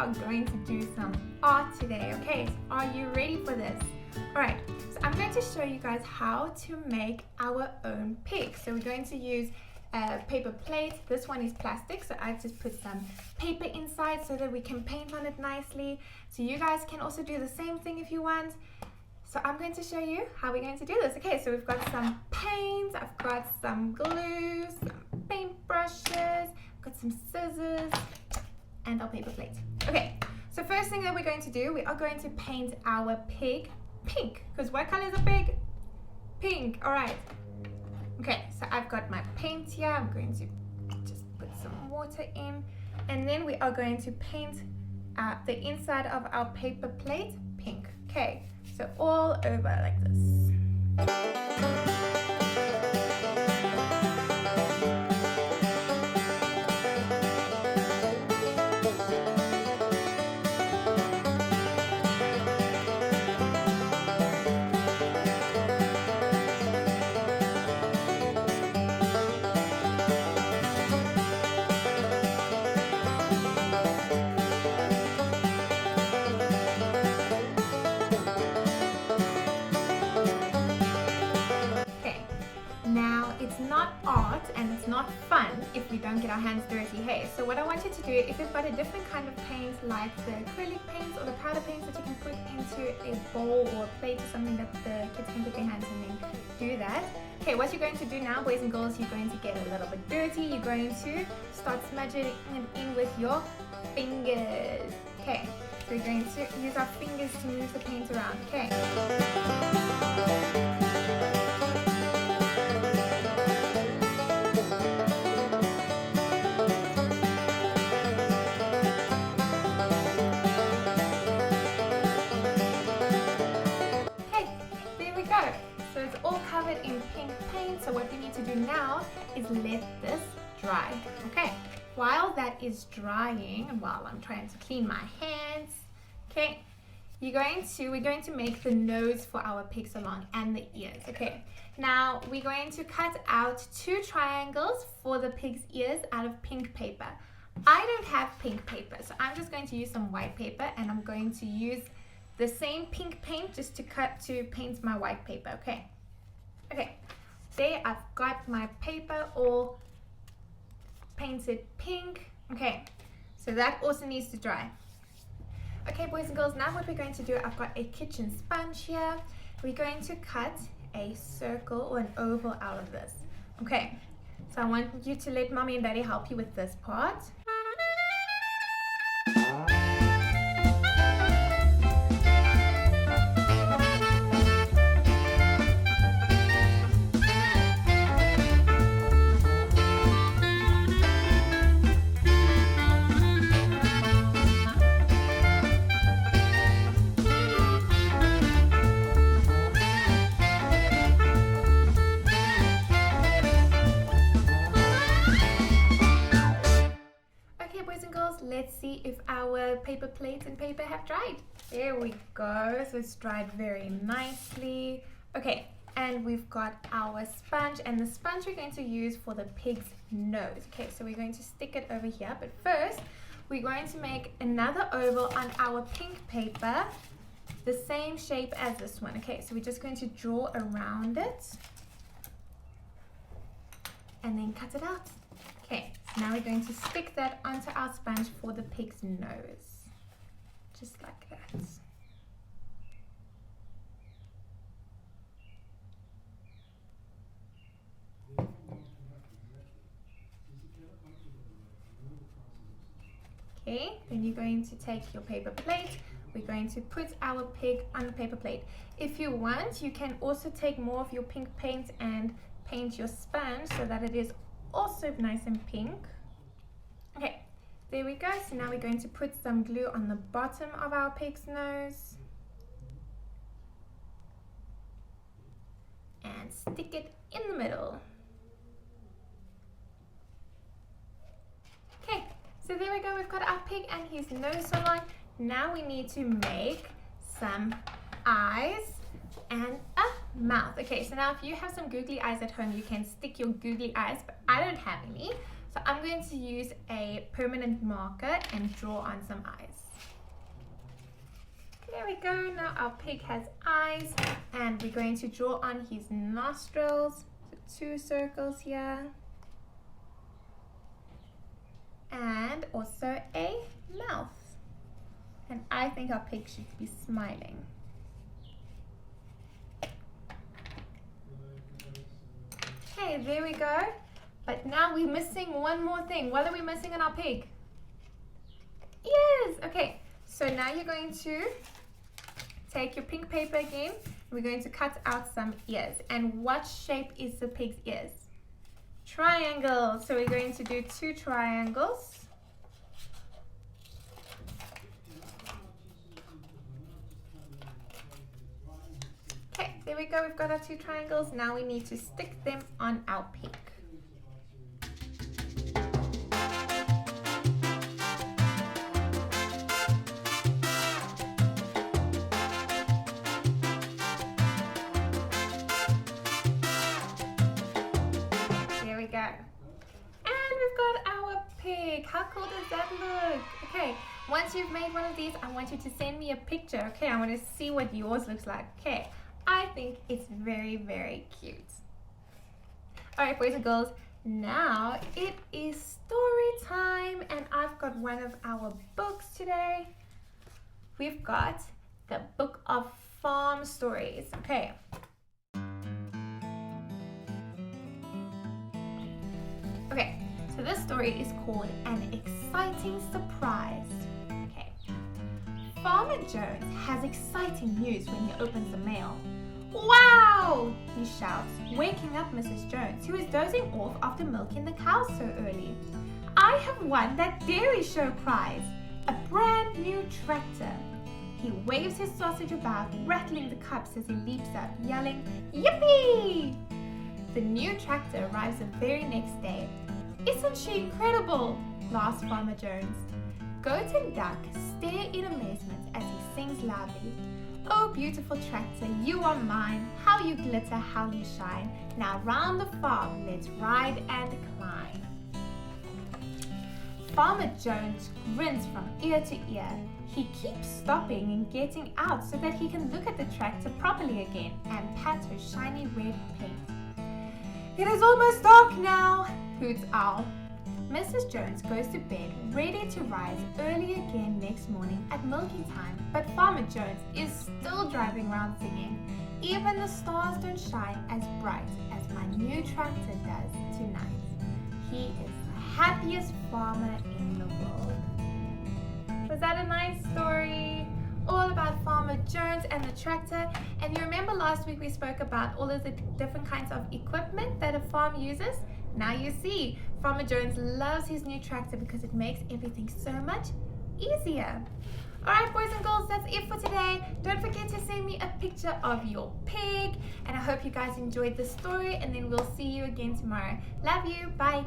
are going to do some art today. Okay, so are you ready for this? Alright, so I'm going to show you guys how to make our own pig. So we're going to use a paper plate. This one is plastic, so I've just put some paper inside so that we can paint on it nicely. So you guys can also do the same thing if you want. So I'm going to show you how we're going to do this. Okay, so we've got some paint, I've got some glue, some paintbrushes, I've got some scissors, and our paper plate. Okay, so first thing that we're going to do, we are going to paint our pig pink. Because what color is a pig? Pink, all right. Okay, so I've got my paint here. I'm going to just put some water in. And then we are going to paint the inside of our paper plate pink. Okay, so all over like this. It's not art and it's not fun if we don't get our hands dirty, hey? So what I want you to do, if you've got a different kind of paint like the acrylic paints or the powder paints that you can put into a bowl or a plate or something that the kids can put their hands in and do that. Okay, what you're going to do now, boys and girls, you're going to get a little bit dirty. You're going to start smudging it in with your fingers. Okay, so we're going to use our fingers to move the paint around, okay? So it's all covered in pink paint. So what we need to do now is let this dry. Okay, while that is drying and while I'm trying to clean my hands, okay, we're going to make the nose for our pig salon and the ears. Okay, now we're going to cut out 2 triangles for the pig's ears out of pink paper. I don't have pink paper, so I'm just going to use some white paper, and I'm going to use the same pink paint just to paint my white paper. Okay, there I've got my paper all painted pink. Okay, so that also needs to dry. Okay, boys and girls, now what we're going to do, I've got a kitchen sponge here. We're going to cut a circle or an oval out of this. Okay, so I want you to let mommy and daddy help you with this part. Let's see if our paper plates and paper have dried. There we go. So it's dried very nicely. Okay, and we've got our sponge, and the sponge we're going to use for the pig's nose. Okay, so we're going to stick it over here, but first we're going to make another oval on our pink paper, the same shape as this one. Okay, so we're just going to draw around it and then cut it out. Okay, so now we're going to stick that onto our sponge for the pig's nose, just like that. Okay, then you're going to take your paper plate. We're going to put our pig on the paper plate. If you want, you can also take more of your pink paint and paint your sponge so that it is also nice and pink. Okay, there we go. So now we're going to put some glue on the bottom of our pig's nose and stick it in the middle. Okay, so there we go. We've got our pig and his nose salon. Now we need to make some eyes and a mouth. Okay, so now if you have some googly eyes at home, you can stick your googly eyes, but I don't have any. So I'm going to use a permanent marker and draw on some eyes. There we go. Now our pig has eyes, and we're going to draw on his nostrils. So 2 circles here. And also a mouth. And I think our pig should be smiling. Okay, there we go. But now we're missing one more thing. What are we missing in our pig? Ears. Okay, so now you're going to take your pink paper again. We're going to cut out some ears. And what shape is the pig's ears? Triangle. So we're going to do 2 triangles. Okay, there we go. We've got our 2 triangles. Now we need to stick them on our pig. Go. And we've got our pig. How cool does that look? Okay, once you've made one of these, I want you to send me a picture. Okay, I want to see what yours looks like. Okay, I think it's very, very cute. All right, boys and girls, now it is story time, and I've got one of our books today. We've got the Book of Farm Stories. Okay. Okay, so this story is called An Exciting Surprise. Okay. Farmer Jones has exciting news when he opens the mail. Wow! He shouts, waking up Mrs. Jones, who is dozing off after milking the cows so early. I have won that dairy show prize, a brand new tractor. He waves his sausage about, rattling the cups as he leaps up, yelling, Yippee! The new tractor arrives the very next day. Isn't she incredible? Laughs Farmer Jones. Goat and Duck stare in amazement as he sings loudly. Oh, beautiful tractor, you are mine. How you glitter, how you shine. Now round the farm, let's ride and climb. Farmer Jones grins from ear to ear. He keeps stopping and getting out so that he can look at the tractor properly again and pat her shiny red paint. It is almost dark now, hoots Owl. Mrs. Jones goes to bed, ready to rise early again next morning at milking time, but Farmer Jones is still driving around singing, even the stars don't shine as bright as my new tractor does tonight. He is the happiest farmer in the world. Was that a nice story? All about Farmer Jones and the tractor. And you remember last week we spoke about all of the different kinds of equipment that a farm uses? Now you see, Farmer Jones loves his new tractor because it makes everything so much easier. Alright, boys and girls, that's it for today. Don't forget to send me a picture of your pig. And I hope you guys enjoyed the story, and then we'll see you again tomorrow. Love you. Bye.